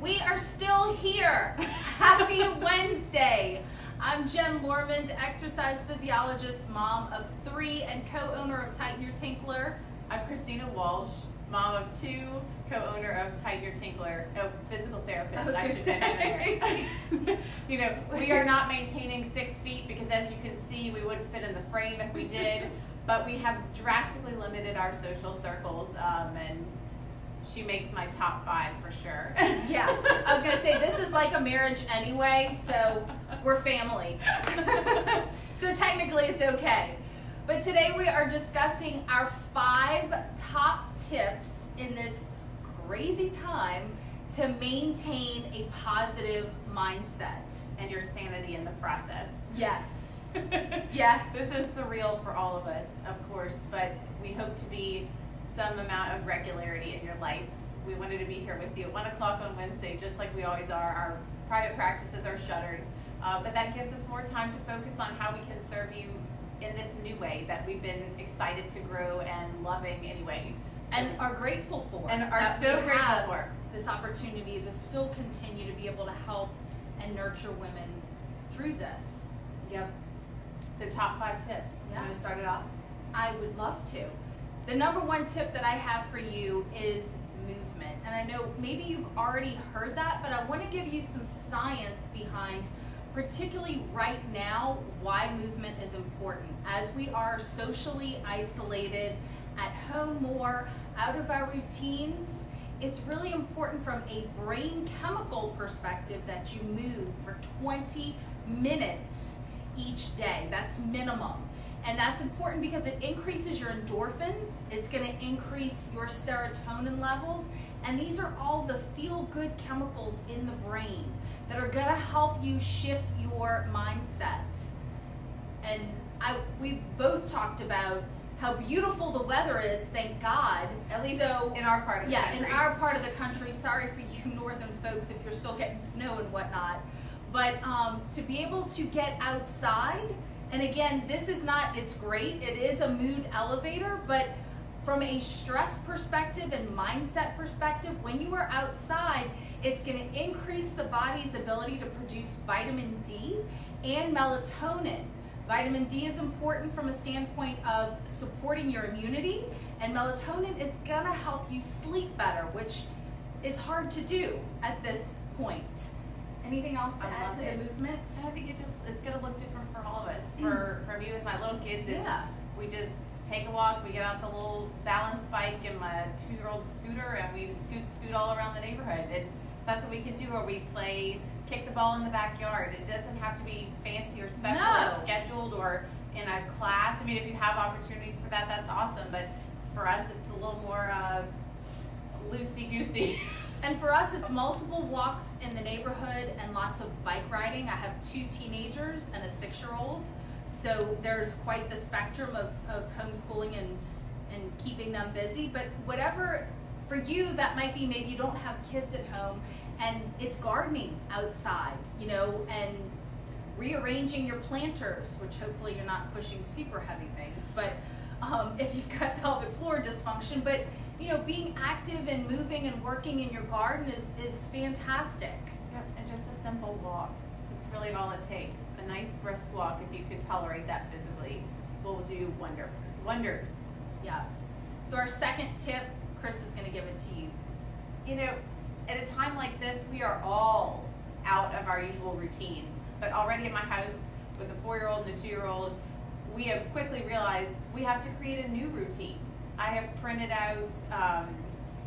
We are still here. Happy Wednesday. I'm Jen Lormond, exercise physiologist, mom of 3, and co-owner of Tinkler. I'm Christina Walsh, mom of 2, co-owner of Tinkler, physical therapist, I should mention. You know, we are not maintaining 6 feet because, as you can see, we wouldn't fit in the frame if we did, but we have drastically limited our social circles, and she makes my top 5 for sure. Yeah, I was going to say, this is like a marriage anyway, so we're family. So technically it's okay. But today we are discussing our 5 top tips in this crazy time to maintain a positive mindset. And your sanity in the process. Yes. Yes. This is surreal for all of us, of course, but we hope to be some amount of regularity in your life. We wanted to be here with you at 1 o'clock on Wednesday, just like we always are. Our private practices are shuttered, but that gives us more time to focus on how we can serve you in this new way that we've been excited to grow and loving anyway. And are grateful for. And are so grateful for. This opportunity to still continue to be able to help and nurture women through this. Yep. So top 5 tips. Yeah. You want to start it off? I would love to. The number 1 tip that I have for you is movement. And I know maybe you've already heard that, but I want to give you some science behind, particularly right now, why movement is important. As we are socially isolated, at home more, out of our routines, it's really important from a brain chemical perspective that you move for 20 minutes each day. That's minimum. And that's important because it increases your endorphins, it's going to increase your serotonin levels, and these are all the feel-good chemicals in the brain that are going to help you shift your mindset. And we've both talked about how beautiful the weather is, thank God. At least in our part of the country. Yeah, in our part of the country. Sorry for you northern folks if you're still getting snow and whatnot. But to be able to get outside, and again, this is not, it's great, it is a mood elevator, but from a stress perspective and mindset perspective, when you are outside, it's going to increase the body's ability to produce vitamin D and melatonin. Vitamin D is important from a standpoint of supporting your immunity, and melatonin is going to help you sleep better, which is hard to do at this point. Anything else to add to the movement? I think it's going to look different for all of us. For me with my little kids, we just take a walk, we get out the little balance bike and my 2-year-old scooter, and we just scoot all around the neighborhood. And that's what we can do, or we play kick the ball in the backyard. It doesn't have to be fancy or special or scheduled or in a class. I mean, if you have opportunities for that, that's awesome. But for us, it's a little more loosey-goosey. And for us, it's multiple walks in the neighborhood and lots of bike riding. I have 2 teenagers and a 6-year-old. So there's quite the spectrum of homeschooling and keeping them busy. But whatever, for you, that might be maybe you don't have kids at home and it's gardening outside, you know, and rearranging your planters, which hopefully you're not pushing super heavy things. But if you've got pelvic floor dysfunction, but you know, being active and moving and working in your garden is fantastic. Yep, and just a simple walk. It's really all it takes. A nice brisk walk, if you could tolerate that physically, will do wonders. Yeah. So our second tip, Chris is going to give it to you. You know, at a time like this, we are all out of our usual routines. But already at my house, with a 4-year-old and a 2-year-old, we have quickly realized we have to create a new routine. I have printed out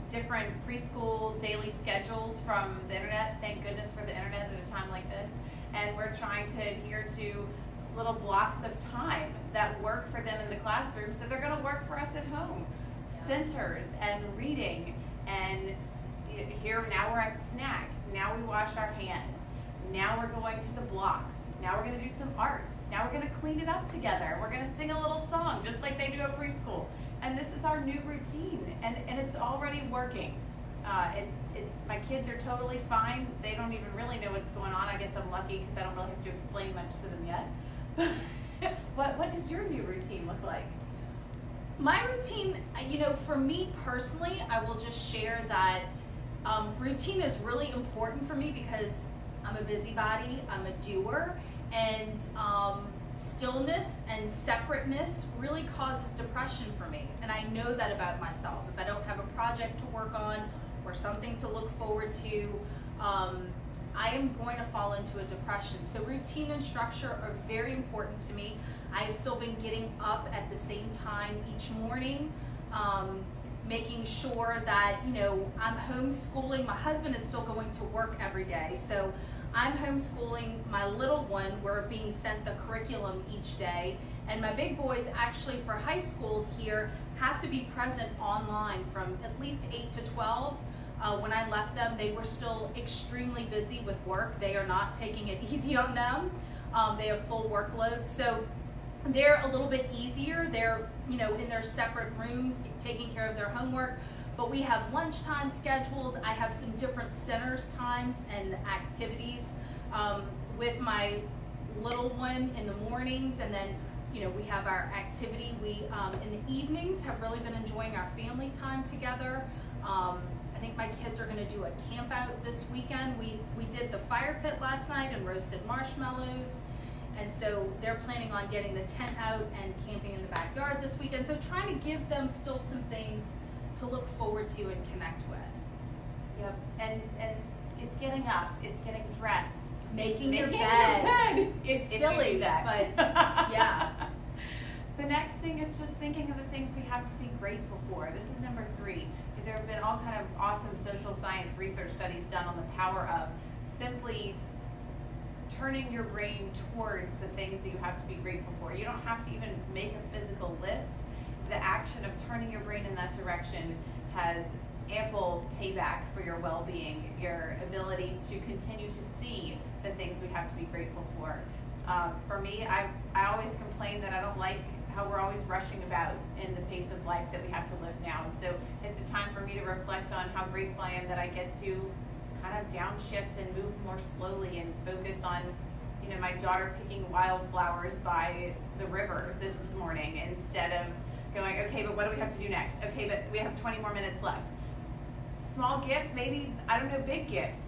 different preschool daily schedules from the internet. Thank goodness for the internet at a time like this. And we're trying to adhere to little blocks of time that work for them in the classroom, so they're going to work for us at home. Centers and reading, and here now we're at snack. Now we wash our hands. Now we're going to the blocks. Now we're going to do some art. Now we're going to clean it up together. We're going to sing a little song, just like they do at preschool. And this is our new routine, and it's already working. It's my kids are totally fine. They don't even really know what's going on. I guess I'm lucky because I don't really have to explain much to them yet. What does your new routine look like? My routine, you know, for me personally, I will just share that Routine is really important for me because I'm a busybody, I'm a doer, and stillness and separateness really causes depression for me. And I know that about myself. If I don't have a project to work on or something to look forward to, I am going to fall into a depression. So routine and structure are very important to me. I've still been getting up at the same time each morning, making sure that, I'm homeschooling. My husband is still going to work every day. So I'm homeschooling my little one. We're being sent the curriculum each day. And my big boys, actually for high schools here, have to be present online from at least 8 to 12. When I left them, they were still extremely busy with work. They are not taking it easy on them. They have full workloads. So they're a little bit easier. They're, in their separate rooms taking care of their homework. But we have lunchtime scheduled. I have some different centers times and activities with my little one in the mornings, and then we have our activity. We in the evenings have really been enjoying our family time together. I think my kids are going to do a camp out this weekend. We did the fire pit last night and roasted marshmallows. And so they're planning on getting the tent out and camping in the backyard this weekend. So trying to give them still some things to look forward to and connect with. Yep. And it's getting up. It's getting dressed. Making your your bed. bed. It's If silly, you do that. but yeah. The next thing is just thinking of the things we have to be grateful for. This is number 3. There have been all kind of awesome social science research studies done on the power of simply turning your brain towards the things that you have to be grateful for. You don't have to even make a physical list. The action of turning your brain in that direction has ample payback for your well-being, your ability to continue to see the things we have to be grateful for. For me, I always complain that I don't like how we're always rushing about in the pace of life that we have to live now. And so it's a time for me to reflect on how grateful I am that I get to kind of downshift and move more slowly and focus on, my daughter picking wildflowers by the river this morning instead of going, okay, but what do we have to do next? Okay, but we have 20 more minutes left. Small gift, maybe, I don't know, big gift.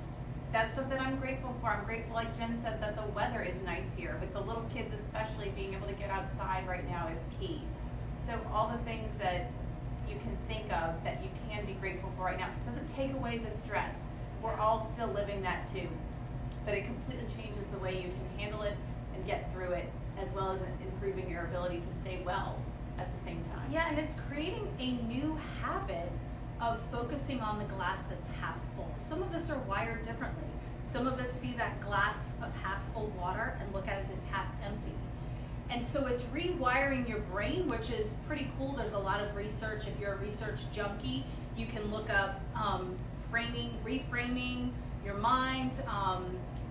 That's something I'm grateful for. I'm grateful, like Jen said, that the weather is nice here. With the little kids especially, being able to get outside right now is key. So all the things that you can think of that you can be grateful for right now doesn't take away the stress. We're all still living that too. But it completely changes the way you can handle it and get through it, as well as improving your ability to stay well at the same time. Yeah, and it's creating a new habit of focusing on the glass that's half full. Some of us are wired differently. Some of us see that glass of half full water and look at it as half empty. And so it's rewiring your brain, which is pretty cool. There's a lot of research. If you're a research junkie, you can look up reframing your mind,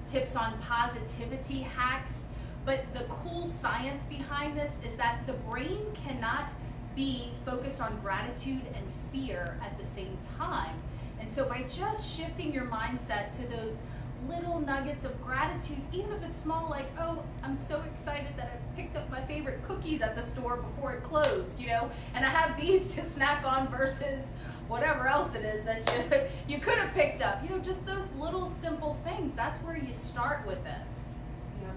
tips on positivity hacks. But the cool science behind this is that the brain cannot be focused on gratitude and fear at the same time. And so by just shifting your mindset to those little nuggets of gratitude, even if it's small, like, oh, I'm so excited that I picked up my favorite cookies at the store before it closed, and I have these to snack on versus whatever else it is that you could have picked up. Just those little simple things. That's where you start with this. Yep,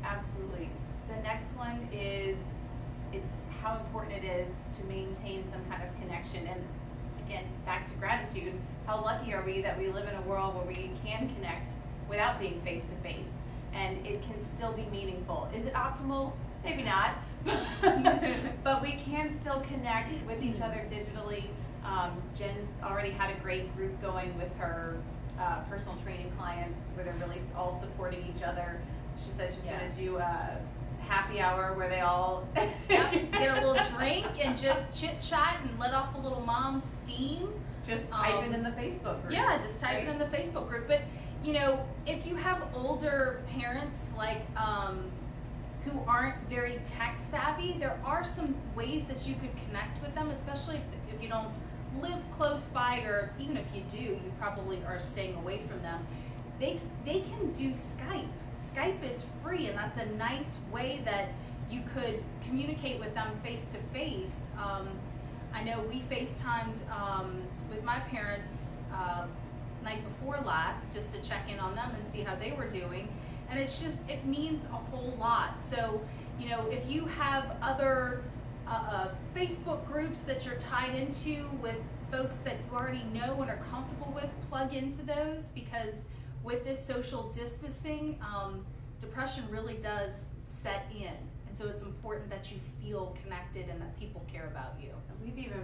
absolutely. The next one is it's how important it is to maintain some kind of connection. And again, back to gratitude, how lucky are we that we live in a world where we can connect without being face to face, and it can still be meaningful. Is it optimal? Maybe not, but we can still connect with each other digitally. Jen's already had a great group going with her personal training clients where they're really all supporting each other. She said she's going to do a happy hour where they all get a little drink and just chit chat and let off a little mom steam. Just type it in the Facebook group. Yeah, just type it in the Facebook group. But if you have older parents like who aren't very tech savvy, there are some ways that you could connect with them, especially if you don't live close by, or even if you do, you probably are staying away from them. They can do Skype. Skype is free, and that's a nice way that you could communicate with them face to face. I know we FaceTimed with my parents night before last just to check in on them and see how they were doing. And it's just, it means a whole lot. So, you know, if you have other Facebook groups that you're tied into with folks that you already know and are comfortable with, plug into those, because with this social distancing, depression really does set in. And so it's important that you feel connected and that people care about you.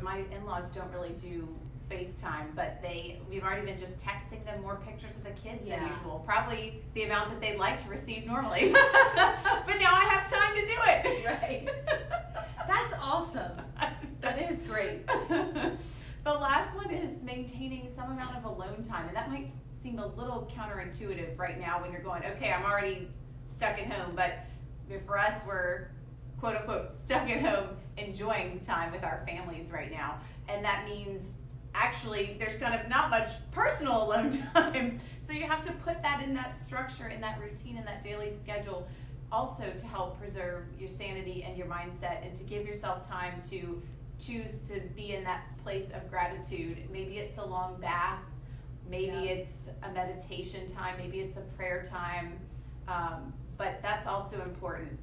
My in-laws don't really do FaceTime, but we've already been just texting them more pictures of the kids than usual. Probably the amount that they'd like to receive normally. But now I have time to do it. Right. That's awesome. That is great. The last one is maintaining some amount of alone time, and that might seem a little counterintuitive right now when you're going, okay, I'm already stuck at home, but for us, we're quote unquote stuck at home enjoying time with our families right now, and that means actually there's kind of not much personal alone time, so you have to put that in that structure, in that routine, in that daily schedule, also to help preserve your sanity and your mindset, and to give yourself time to choose to be in that place of gratitude. Maybe it's a long bath, maybe it's a meditation time, maybe it's a prayer time, but that's also important.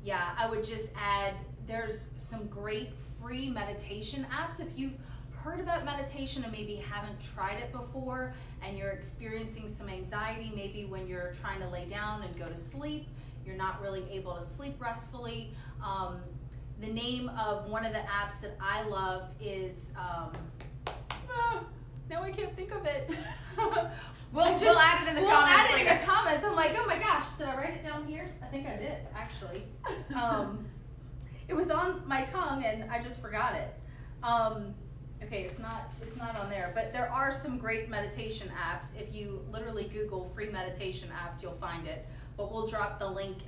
Yeah, I would just add, there's some great free meditation apps. If you've heard about meditation and maybe haven't tried it before and you're experiencing some anxiety, maybe when you're trying to lay down and go to sleep, you're not really able to sleep restfully. The name of one of the apps that I love is, now I can't think of it. We'll add it in the comments. We'll add it in the comments. I'm like, oh my gosh, did I write it down here? I think I did, actually. It was on my tongue and I just forgot it. Okay, it's not on there, but there are some great meditation apps. If you literally Google free meditation apps, you'll find it. But we'll drop the link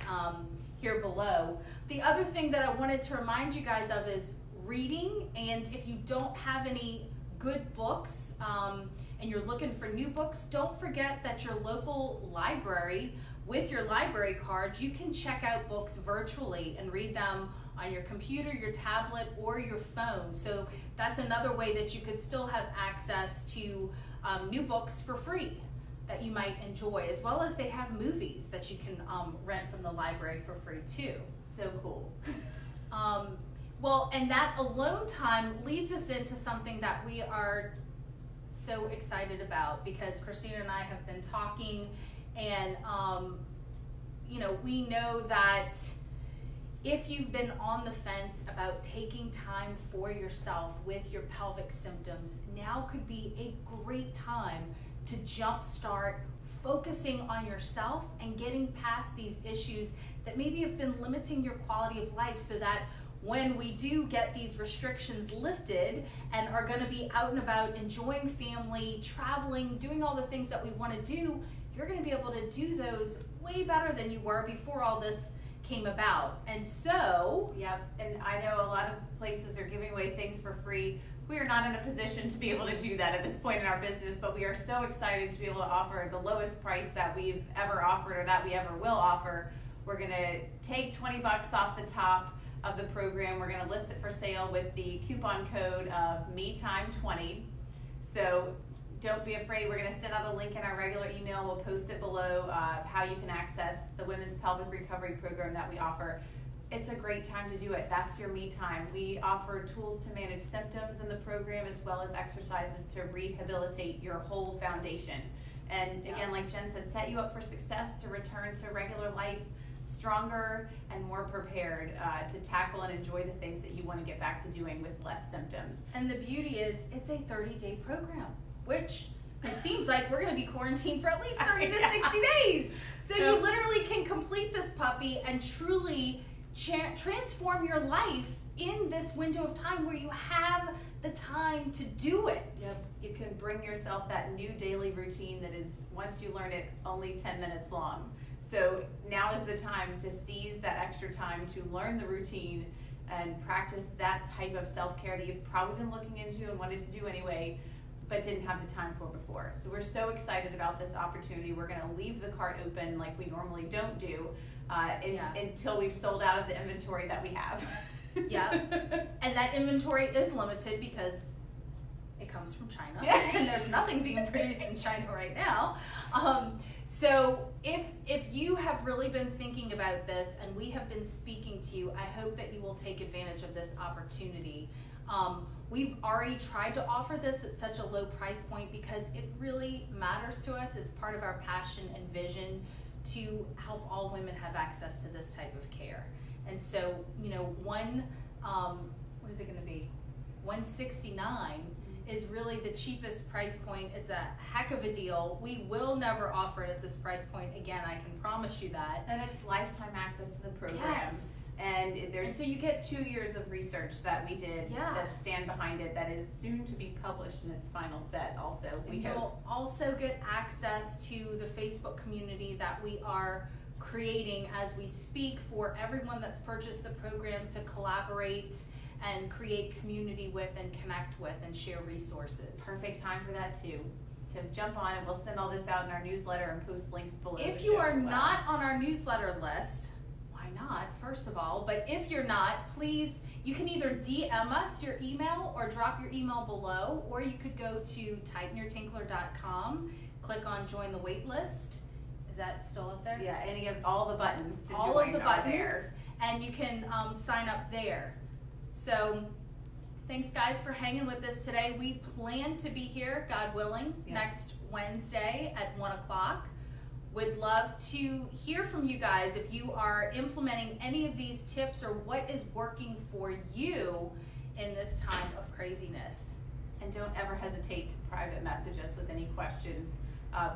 here below. The other thing that I wanted to remind you guys of is reading, and if you don't have any good books and you're looking for new books, don't forget that your local library, with your library card, you can check out books virtually and read them on your computer, your tablet, or your phone. So that's another way that you could still have access to new books for free that you might enjoy, as well as they have movies that you can rent from the library for free too. So cool. Well, and that alone time leads us into something that we are so excited about, because Christina and I have been talking, and we know that if you've been on the fence about taking time for yourself with your pelvic symptoms, now could be a great time to jumpstart focusing on yourself and getting past these issues that maybe have been limiting your quality of life, so that when we do get these restrictions lifted and are going to be out and about enjoying family, traveling, doing all the things that we want to do, you're going to be able to do those way better than you were before all this came about. And so, yep, and I know a lot of places are giving away things for free. We are not in a position to be able to do that at this point in our business, but we are so excited to be able to offer the lowest price that we've ever offered, or that we ever will offer. We're going to take $20 off the top of the program. We're going to list it for sale with the coupon code of MeTime20. So don't be afraid. We're going to send out a link in our regular email. We'll post it below how you can access the Women's Pelvic Recovery Program that we offer. It's a great time to do it. That's your me time. We offer tools to manage symptoms in the program, as well as exercises to rehabilitate your whole foundation. And again, like Jen said, set you up for success to return to regular life stronger and more prepared to tackle and enjoy the things that you want to get back to doing with less symptoms. And the beauty is, it's a 30-day program, which it seems like we're going to be quarantined for at least 30 to 60 days. So you literally can complete this puppy and truly transform your life in this window of time where you have the time to do it. Yep. You can bring yourself that new daily routine that is, once you learn it, only 10 minutes long. So now is the time to seize that extra time to learn the routine and practice that type of self-care that you've probably been looking into and wanted to do anyway, but didn't have the time for before. So we're so excited about this opportunity. We're going to leave the cart open like we normally don't do until we've sold out of the inventory that we have. Yeah, and that inventory is limited because it comes from China, Yeah. and there's nothing being produced in China right now. So if you have really been thinking about this and we have been speaking to you, I hope that you will take advantage of this opportunity. We've already tried to offer this at such a low price point because it really matters to us. It's part of our passion and vision to help all women have access to this type of care. And so, what is it going to be? $169 is really the cheapest price point. It's a heck of a deal. We will never offer it at this price point again. I can promise you that. And it's lifetime access to the program. Yes. And And so you get 2 years of research that we did Yeah. that stand behind it that is soon to be published in its final set also. And you'll also get access to the Facebook community that we are creating as we speak for everyone that's purchased the program to collaborate and create community with and connect with and share resources. Perfect time for that too. So jump on and we'll send all this out in our newsletter and post links below. If the you show are as well. not on our newsletter list, why not, first of all? But if you're not, please, you can either DM us your email or drop your email below, or you could go to tightenyourtinkler.com, click on join the wait list. Is that still up there? Yeah, any of all the buttons to All join of the are buttons, there. and you can sign up there. So thanks guys for hanging with us today. We plan to be here, God willing, next Wednesday at 1 o'clock. Would love to hear from you guys if you are implementing any of these tips or what is working for you in this time of craziness. And don't ever hesitate to private message us with any questions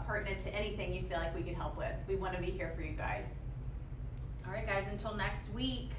pertinent to anything you feel like we can help with. We want to be here for you guys. All right guys, until next week.